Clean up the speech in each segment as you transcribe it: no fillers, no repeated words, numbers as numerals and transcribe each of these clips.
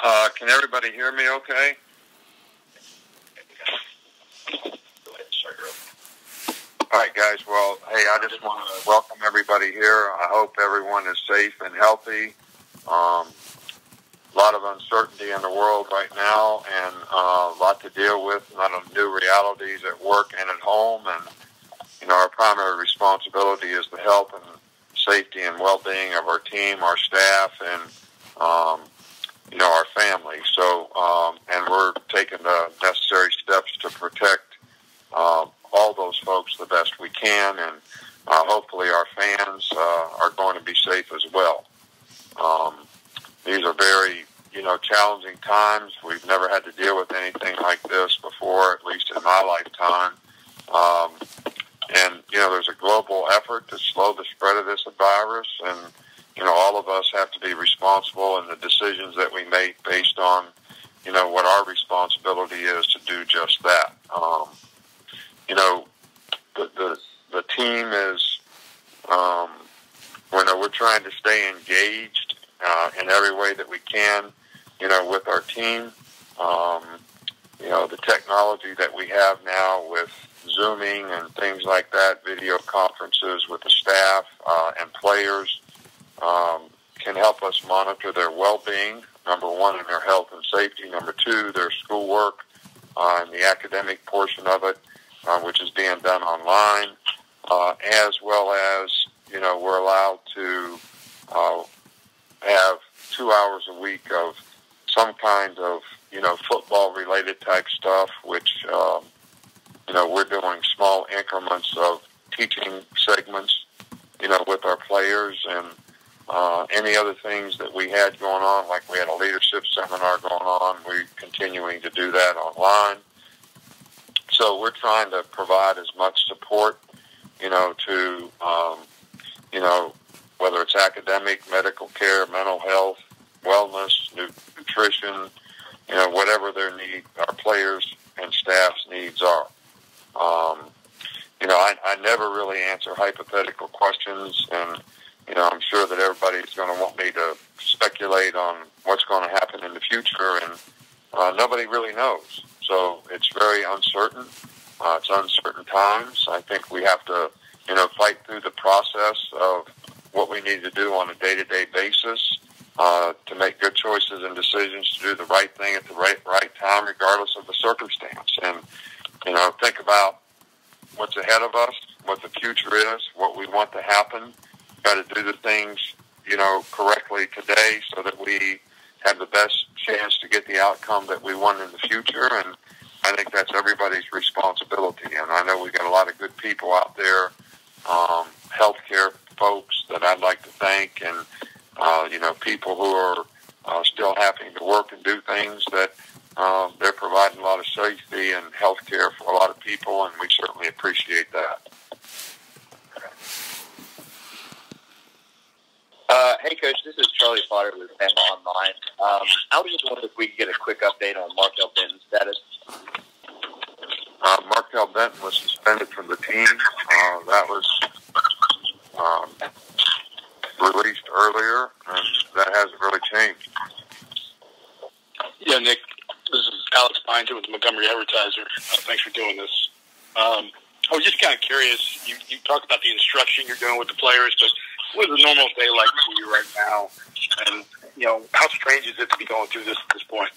Can everybody hear me okay? All right, guys. Well, hey, I just want to welcome everybody here. I hope everyone is safe and healthy. A lot of uncertainty in the world right now, and a lot to deal with, a lot of new realities at work and at home. And, our primary responsibility is the health and safety and well-being of our team, our staff, and, our family. So, and we're taking the necessary steps to protect all those folks the best we can, and hopefully our fans are going to be safe as well. These are very, challenging times. We've never had to deal with anything like this before, at least in my lifetime. And, there's a global effort to slow the spread of this virus, and, all of us have to be responsible in the decisions that we make based on, what our responsibility is to do just that. The team is, we're trying to stay engaged in every way that we can, with our team. The technology that we have now with Zooming and things like that, video conferences with the staff and players, can help us monitor their well-being, number one, in their health and safety, number two, their schoolwork and the academic portion of it, which is being done online, as well as, we're allowed to have 2 hours a week of some kind of, football-related type stuff, which, we're doing small increments of teaching segments, with our players, and any other things that we had going on, like we had a leadership seminar going on, we're continuing to do that online. So we're trying to provide as much support, to, whether it's academic, medical care, mental health, wellness, nutrition, whatever their need, our players and staff's needs are. I never really answer hypothetical questions, and, I'm sure that everybody's going to want me to speculate on what's going to happen in the future, and nobody really knows. So it's very uncertain. It's uncertain times. I think we have to, fight through the process of what we need to do on a day-to-day basis to make good choices and decisions to do the right thing at the right time, regardless of the circumstance. And, think about what's ahead of us, what the future is, what we want to happen. Got to do the things, correctly today so that we have the best chance to get the outcome that we want in the future. And I think that's everybody's responsibility. And I know we've got a lot of good people out there, healthcare folks that I'd like to thank, and, people who are still having to work and do things that they're providing a lot of safety and health care for a lot of people, and we certainly appreciate that. Hey, Coach, this is Charlie Potter with Bama Online. I was just wondering if we could get a quick update on Markel Benton's status. Markel Benton was suspended from the team. That was released earlier, and that hasn't really changed. Yeah, Nick, this is Alex Byington with the Montgomery Advertiser. Thanks for doing this. I was just kind of curious. You talked about the instruction you're doing with the players, but what is a normal day like for you right now? And, how strange is it to be going through this at this point?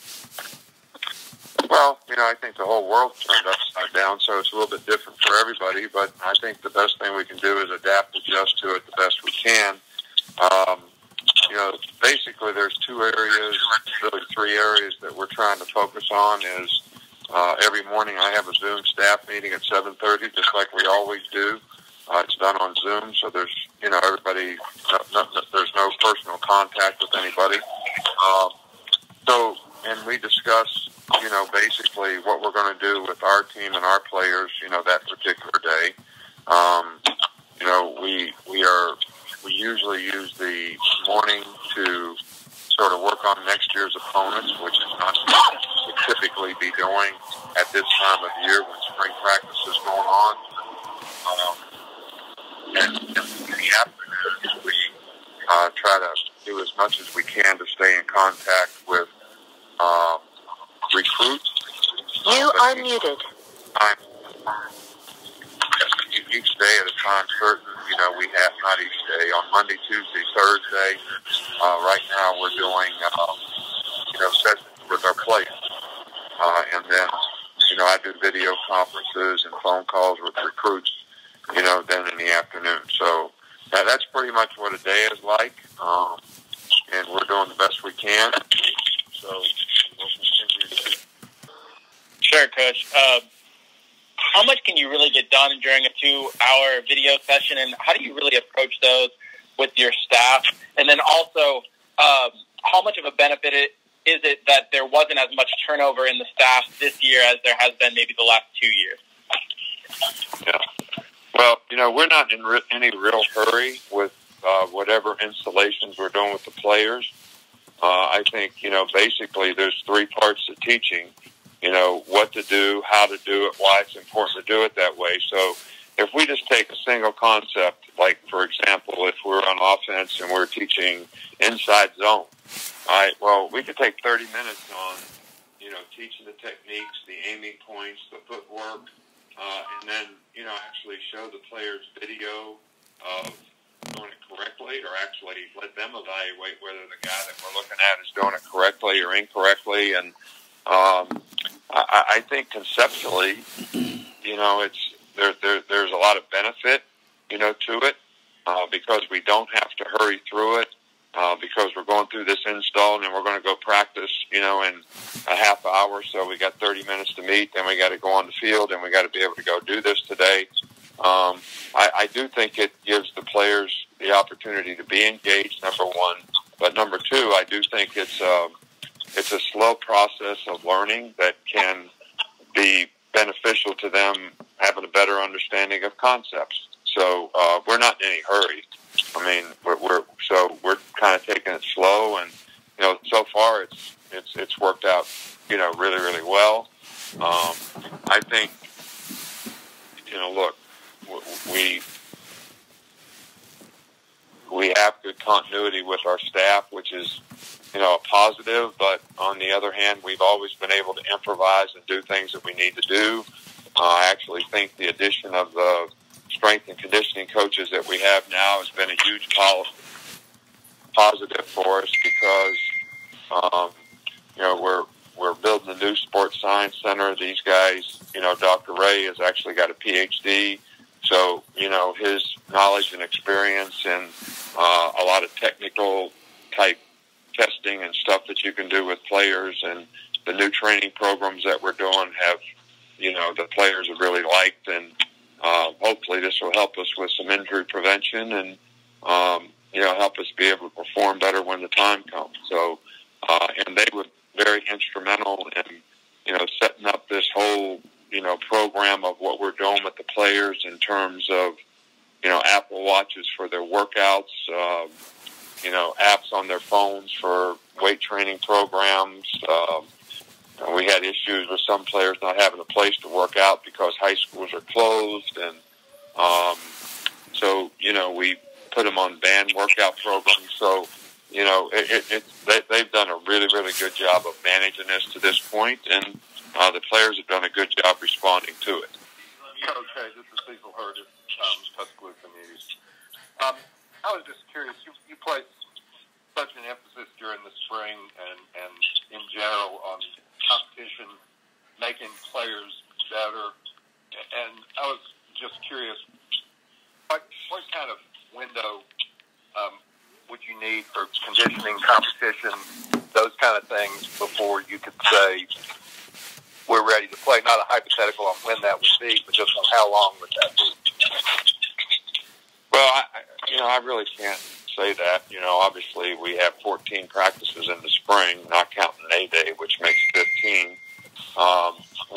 Well, I think the whole world's turned upside down, so it's a little bit different for everybody, but I think the best thing we can do is adapt, adjust to it the best we can. Basically there's two areas, really three areas that we're trying to focus on is every morning I have a Zoom staff meeting at 7:30, just like we always do. It's done on Zoom, so there's, everybody, there's no personal contact with anybody. And we discuss, basically what we're going to do with our team and our players, that particular day. We usually use the morning to sort of work on next year's opponents, which is not something we typically be doing at this time of year when spring practice is going on. And in the afternoon, we try to do as much as we can to stay in contact with muted. Each day at a time certain. You know, we have not each day. On Monday, Tuesday, Thursday. Right now we're doing, sessions with our players. And then, I do video conferences and phone calls with recruits, then in the afternoon. So that's pretty much what a day is like. And we're doing the best we can. So we'll continue to. Sure, Coach. How much can you really get done during a 2-hour video session, and how do you really approach those with your staff? And then also, how much of a benefit is it that there wasn't as much turnover in the staff this year as there has been maybe the last 2 years? Yeah. Well, we're not in any real hurry with whatever installations we're doing with the players. I think, basically there's 3 parts to teaching. What to do, how to do it, why it's important to do it that way. So if we just take a single concept, like, for example, if we're on offense and we're teaching inside zone, all right, well, we could take 30 minutes on, teaching the techniques, the aiming points, the footwork, and then, actually show the players video of doing it correctly, or actually let them evaluate whether the guy that we're looking at is doing it correctly or incorrectly. And I think conceptually, there's a lot of benefit, to it, because we don't have to hurry through it, because we're going through this install and then we're going to go practice, in a half hour. So we got 30 minutes to meet, then we got to go on the field and we got to be able to go do this today. I do think it gives the players the opportunity to be engaged, number one. But number two, I do think it's a slow process of learning that can be beneficial to them having a better understanding of concepts. So we're not in any hurry. I mean, we're kind of taking it slow, and so far it's worked out really, really well. I think look, we have good continuity with our staff, which is a positive, but on the other hand, we've always been able to improvise and do things that we need to do. I actually think the addition of the strength and conditioning coaches that we have now has been a huge positive for us, because we're building a new sports science center. These guys, Dr. Ray has actually got a PhD, so his knowledge and experience and a lot of technical type testing and stuff that you can do with players, and the new training programs that we're doing have, the players have really liked, and hopefully this will help us with some injury prevention and, help us be able to perform better when the time comes. So, and they were very instrumental in, setting up this whole, program of what we're doing with the players in terms of, Apple Watches for their workouts, apps on their phones for weight training programs. We had issues with some players not having a place to work out because high schools are closed. And so, we put them on band workout programs. So, they've done a really, really good job of managing this to this point, and the players have done a good job responding to it. Okay, this is Cecil Hurd, Tuscaloosa News. I was just curious, you place such an emphasis during the spring and in general on competition, making players better, and I was just curious, what kind of window would you need for conditioning, competition, those kind of things before you could say we're ready to play? Not a hypothetical on when that would be, but just on how long would that be? Well, I really can't say that. Obviously we have 14 practices in the spring, not counting A-Day, which makes 15,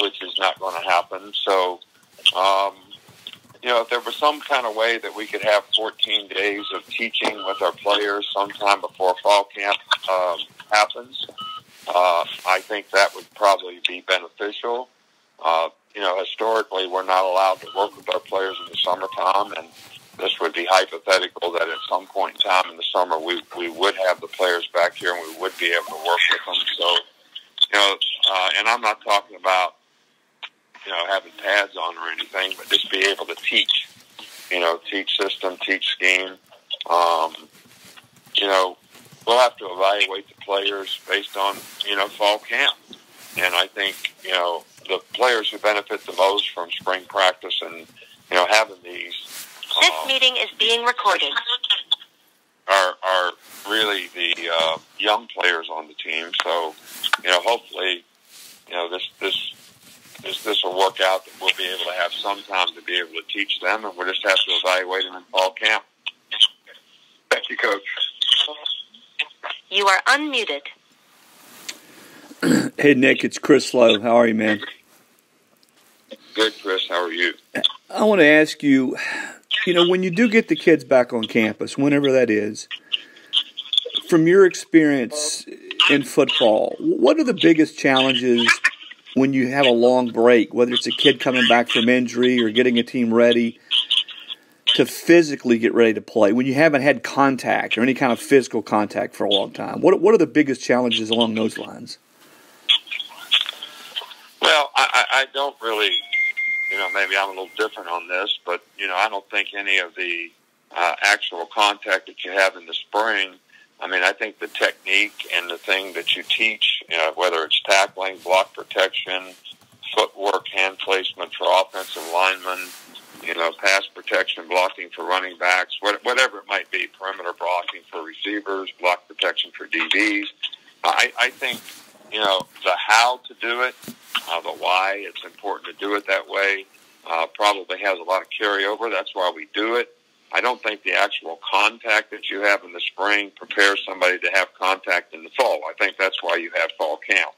which is not going to happen. So, if there was some kind of way that we could have 14 days of teaching with our players sometime before fall camp happens, I think that would probably be beneficial. Historically, we're not allowed to work with our players in the summertime, and this would be hypothetical that at some point in time in the summer we would have the players back here and we would be able to work with them. So, and I'm not talking about on or anything, but just be able to teach, teach system, teach scheme. We'll have to evaluate the players based on, fall camp. And I think, the players who benefit the most from spring practice and, having these. This meeting is being recorded. Are really the young players on the team. So, hopefully, this will work out that we'll be able to have some time to be able to teach them, and we'll just have to evaluate them in fall camp. Thank you, Coach. You are unmuted. Hey, Nick, it's Chris Lowe. How are you, man? Good, Chris. How are you? I want to ask you, when you do get the kids back on campus, whenever that is, from your experience in football, what are the biggest challenges when you have a long break, whether it's a kid coming back from injury or getting a team ready to physically get ready to play, when you haven't had contact or any kind of physical contact for a long time? What are the biggest challenges along those lines? Well, I don't really, maybe I'm a little different on this, but, I don't think any of the actual contact that you have in the spring, I think the technique and the thing that you teach, whether it's tackling, block protection, footwork, hand placement for offensive linemen, pass protection, blocking for running backs, whatever it might be, perimeter blocking for receivers, block protection for DBs. I think, the how to do it, the why it's important to do it that way, probably has a lot of carryover. That's why we do it. I don't think the actual contact that you have in the spring prepares somebody to have contact in the fall. I think that's why you have fall camp.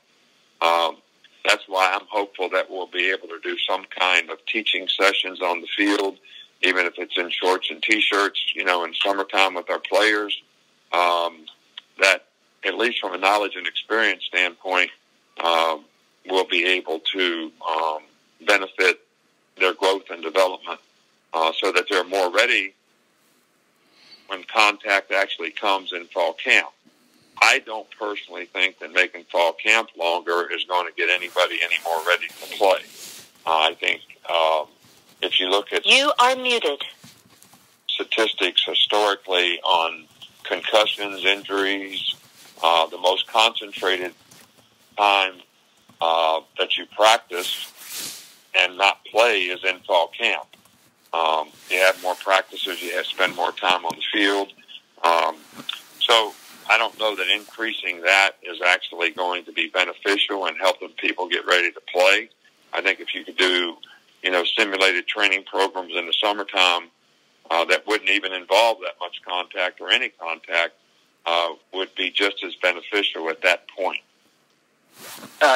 That's why I'm hopeful that we'll be able to do some kind of teaching sessions on the field, even if it's in shorts and T-shirts, in summertime with our players, that at least from a knowledge and experience standpoint, we'll be able to benefit their growth and development so that they're more ready when contact actually comes in fall camp. I don't personally think that making fall camp longer is going to get anybody any more ready to play. I think if you look at... You are muted. Statistics historically on concussions, injuries, the most concentrated time that you practice and not play is in fall camp. You have more practices, you spend more time on the field. So I don't know that increasing that is actually going to be beneficial and helping people get ready to play. I think if you could do, simulated training programs in the summertime that wouldn't even involve that much contact or any contact would be just as beneficial at that point.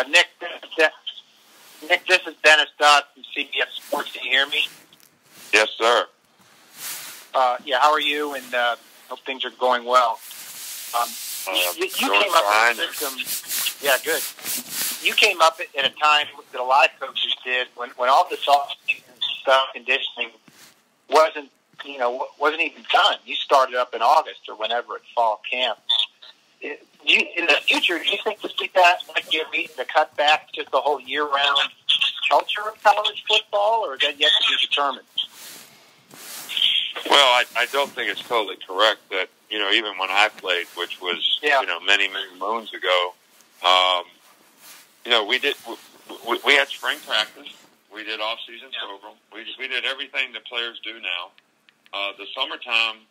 Nick, this is Dennis Dodd from CBS Sports. Can you hear me? Yes, sir. How are you? And hope things are going well. You came up with a system. Yeah, good. You came up at a time that a lot of coaches did when all this off-season stuff, conditioning wasn't even done. You started up in August or whenever at fall camp. In the future, do you think we'll see that, like you're needing to cut back just the whole year-round culture of college football, or is that yet to be determined? Well, I don't think it's totally correct that, even when I played, which was, many, many moons ago, we had spring practice. We did off-season program. We did everything that players do now. The summertime,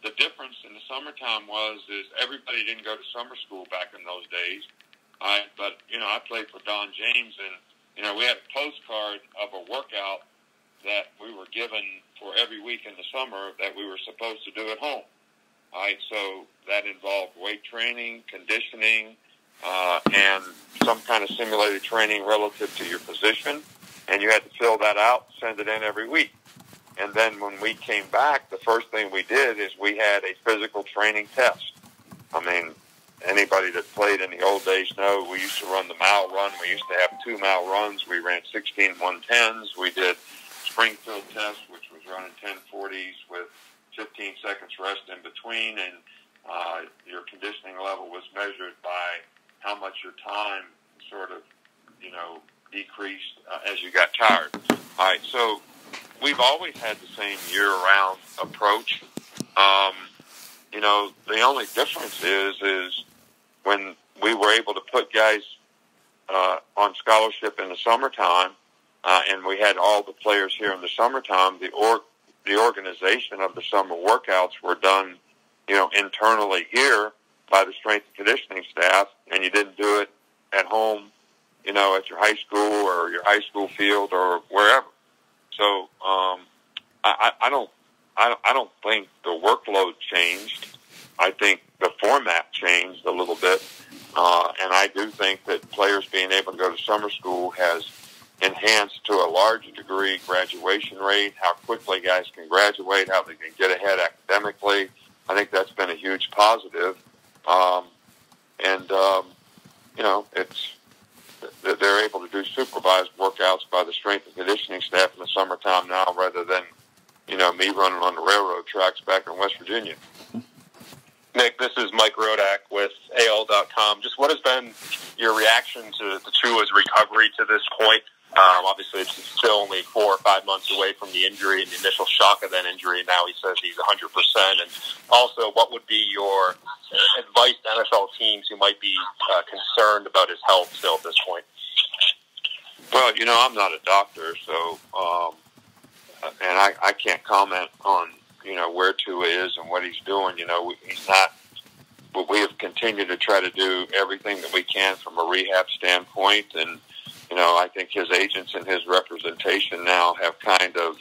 the difference in the summertime is everybody didn't go to summer school back in those days. But I played for Don James, and we had a postcard of a workout that we were given for every week in the summer that we were supposed to do at home. All right, so that involved weight training, conditioning, and some kind of simulated training relative to your position, and you had to fill that out, send it in every week. And then when we came back, the first thing we did is we had a physical training test. Anybody that played in the old days know we used to run the mile run. We used to have 2 mile runs. We ran 16 110s. We did Springfield test, which was running 1040s with 15 seconds rest in between, and your conditioning level was measured by how much your time sort of, decreased as you got tired. All right, so we've always had the same year-round approach. The only difference is when we were able to put guys on scholarship in the summertime, and we had all the players here in the summertime, the organization of the summer workouts were done, internally here by the strength and conditioning staff, and you didn't do it at home, at your high school or your high school field or wherever. So I don't think the workload changed. I think the format changed a little bit, and I do think that players being able to go to summer school has enhanced to a large degree graduation rate, how quickly guys can graduate, how they can get ahead academically. I think that's been a huge positive, they're able to do supervised workouts by the strength and conditioning staff in the summertime now, rather than me running on the railroad tracks back in West Virginia. Nick, this is Mike Rodak with AL.com. Just what has been your reaction to Tua's recovery to this point? Obviously, it's still only 4 or 5 months away from the injury and the initial shock of that injury. Now he says he's 100%. And also, what would be your advice to NFL teams who might be concerned about his health still at this point? Well, I'm not a doctor, so and I can't comment on where Tua is and what he's doing. He's not. But we have continued to try to do everything that we can from a rehab standpoint, and I think his agents and his representation now have kind of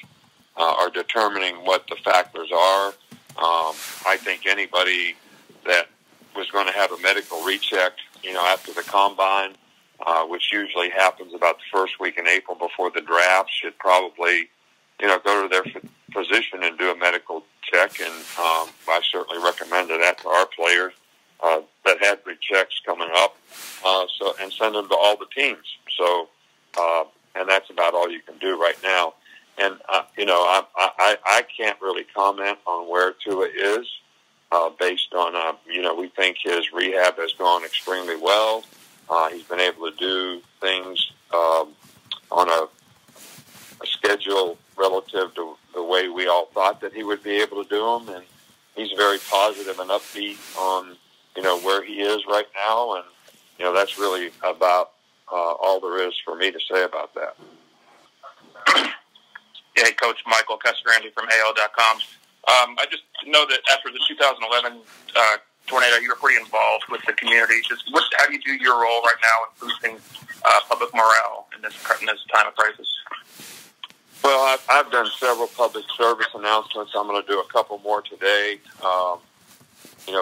are determining what the factors are. I think anybody that was going to have a medical recheck, after the combine, which usually happens about the first week in April before the draft, should probably, go to their physician and do a medical check. And I certainly recommended that to our players that had rechecks coming up, and send them to all the teams. So, and that's about all you can do right now. And, I can't really comment on where Tua is, based on, we think his rehab has gone extremely well. He's been able to do things, on a schedule relative to the way we all thought that he would be able to do them. And he's very positive and upbeat on, where he is right now. And, that's really about, all there is for me to say about that. Yeah, Coach Michael Casagrande from AL.com. I just know that after the 2011 tornado, you were pretty involved with the community. How do you do your role right now in boosting public morale in this time of crisis? Well, I've done several public service announcements. I'm going to do a couple more today.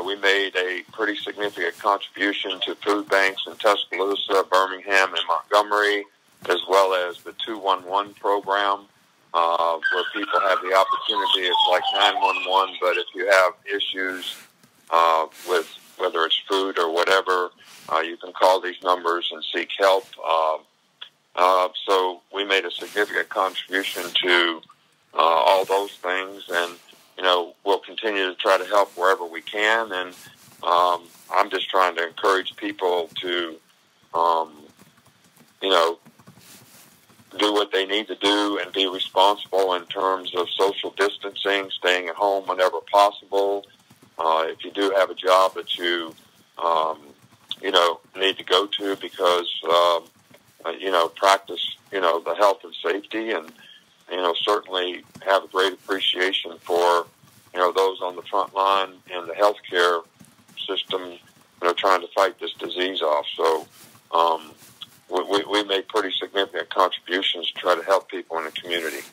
We made a pretty significant contribution to food banks in Tuscaloosa, Birmingham, and Montgomery, as well as the 211 program, where people have the opportunity. It's like 911, but if you have issues with whether it's food or whatever, you can call these numbers and seek help. So we made a significant contribution to all those things, and we'll continue to try to help wherever we can. And I'm just trying to encourage people to, do what they need to do and be responsible in terms of social distancing, staying at home whenever possible. If you do have a job that you, need to go to because, practice, the health and safety, and, certainly have a great appreciation for, those on the front line in the healthcare system, trying to fight this disease off. So, we made pretty significant contributions to try to help people in the community.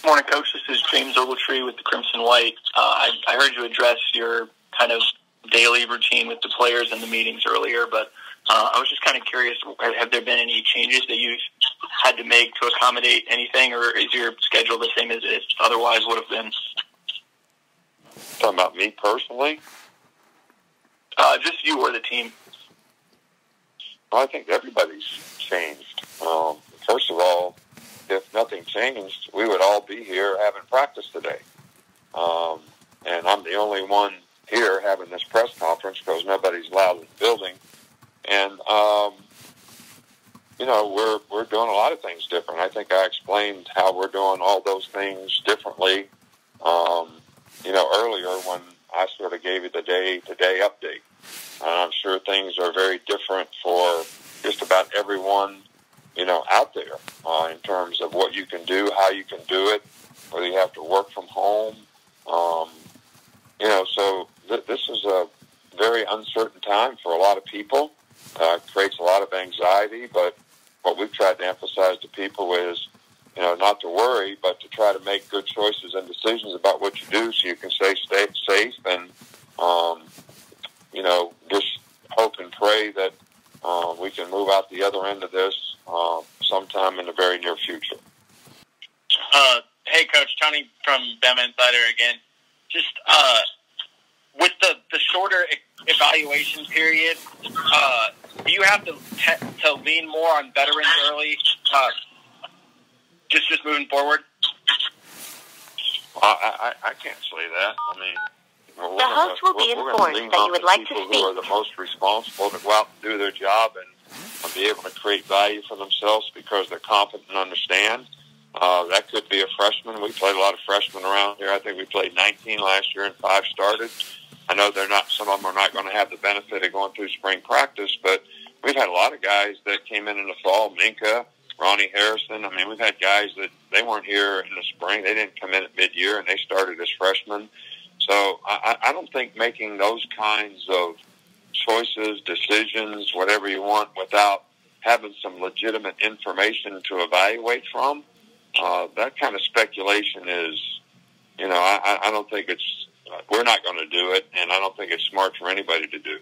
Morning, Coach. This is James Ogletree with the Crimson White. I heard you address your kind of daily routine with the players in the meetings earlier, but I was just kind of curious, have there been any changes that you've had to make to accommodate anything, or is your schedule the same as it otherwise would have been? Talking about me personally? Just you or the team. Well, I think everybody's changed. First of all, if nothing changed, we would all be here having practice today. And I'm the only one here having this press conference because nobody's allowed in the building. And, we're doing a lot of things different. I think I explained how we're doing all those things differently, earlier when I sort of gave you the day-to-day update. I'm sure things are very different for just about everyone, out there in terms of what you can do, how you can do it, whether you have to work from home. So this is a very uncertain time for a lot of people. It creates a lot of anxiety, but what we've tried to emphasize to people is, not to worry, but to try to make good choices and decisions about what you do so you can stay safe and, just hope and pray that we can move out the other end of this sometime in the very near future. Hey, Coach, Tony from Bama Insider again. Just with the shorter evaluation period, do you have to lean more on veterans early, just moving forward? I can't say that. I mean, the host will be informed that you would like to speak. Who are the most responsible to go out and do their job and be able to create value for themselves because they're confident and understand. That could be a freshman. We played a lot of freshmen around here. I think we played 19 last year and 5 started. I know some of them are not going to have the benefit of going through spring practice, but we've had a lot of guys that came in the fall. Minka, Ronnie Harrison. I mean, we've had guys that they weren't here in the spring. They didn't come in at mid-year, and they started as freshmen. So I don't think making those kinds of choices, decisions, whatever you want, without having some legitimate information to evaluate from, that kind of speculation is, I don't think we're not going to do it, and I don't think it's smart for anybody to do.